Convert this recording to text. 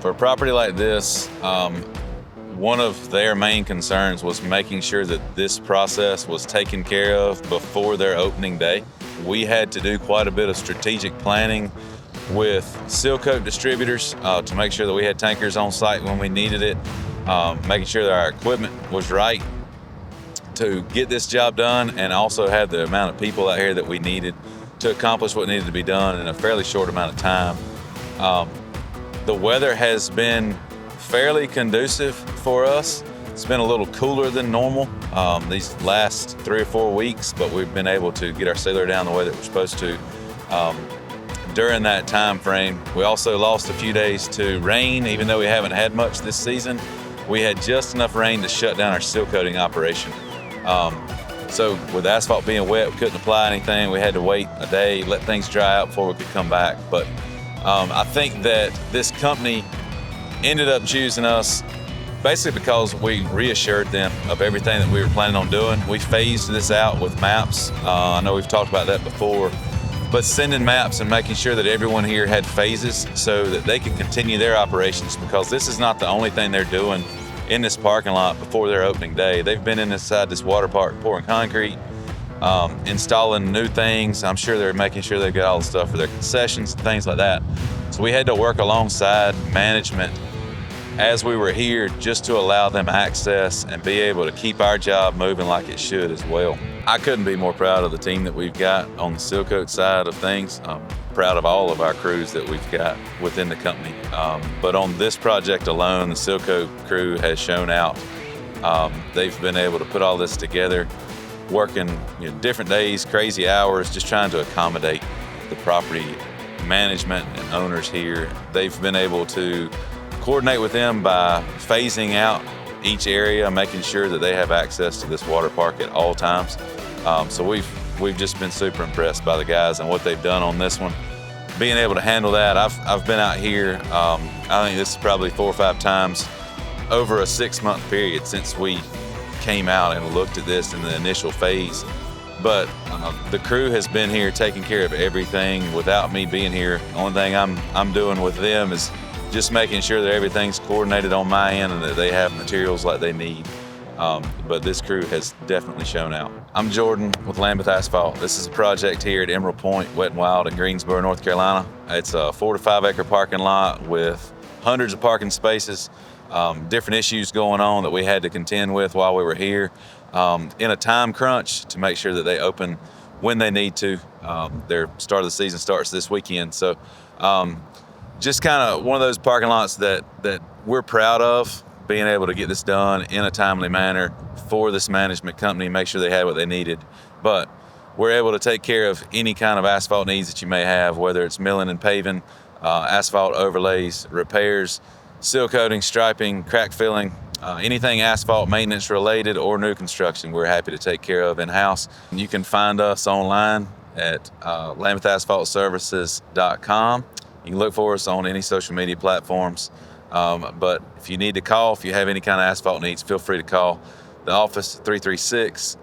For a property like this, one of their main concerns was making sure that this process was taken care of before their opening day. We had to do quite a bit of strategic planning with seal coat distributors to make sure that we had tankers on site when we needed it, making sure that our equipment was right to get this job done, and also have the amount of people out here that we needed to accomplish what needed to be done in a fairly short amount of time. The weather has been fairly conducive for us. It's been a little cooler than normal these last 3 or 4 weeks, but we've been able to get our sealer down the way that we're supposed to. During that time frame, we also lost a few days to rain. Even though we haven't had much this season, we had just enough rain to shut down our seal coating operation. So with asphalt being wet, we couldn't apply anything. We had to wait a day, let things dry out before we could come back. But I think that this company ended up choosing us basically because we reassured them of everything that we were planning on doing. We phased this out with maps. I know we've talked about that before, but sending maps and making sure that everyone here had phases so that they could continue their operations, because this is not the only thing they're doing in this parking lot before their opening day. They've been inside this water park pouring concrete, installing new things. I'm sure they're making sure they've got all the stuff for their concessions and things like that. So we had to work alongside management as we were here just to allow them access and be able to keep our job moving like it should as well. I couldn't be more proud of the team that we've got on the seal coat side of things. I'm proud of all of our crews that we've got within the company. But on this project alone, the seal coat crew has shown out. They've been able to put all this together, working different days, crazy hours, just trying to accommodate the property management and owners here. They've been able to coordinate with them by phasing out each area, making sure that they have access to this water park at all times. So we've just been super impressed by the guys and what they've done on this one. Being able to handle that, I've been out here, I think this is probably 4 or 5 times over a 6-month period since we came out and looked at this in the initial phase. But the crew has been here taking care of everything without me being here. The only thing I'm doing with them is just making sure that everything's coordinated on my end and that they have materials like they need. But this crew has definitely shown out. I'm Jordan with Lambeth Asphalt. This is a project here at Emerald Point, Wet and Wild in Greensboro, North Carolina. It's a 4 to 5 acre parking lot with hundreds of parking spaces, different issues going on that we had to contend with while we were here, in a time crunch to make sure that they open when they need to. Their start of the season starts this weekend. So just kind of one of those parking lots that we're proud of, being able to get this done in a timely manner for this management company, make sure they had what they needed. But we're able to take care of any kind of asphalt needs that you may have, whether it's milling and paving, asphalt overlays, repairs, seal coating, striping, crack filling, anything asphalt maintenance related or new construction, we're happy to take care of in-house. You can find us online at lamethasphaltservices.com. You can look for us on any social media platforms. But if you need to call, if you have any kind of asphalt needs, feel free to call the office 336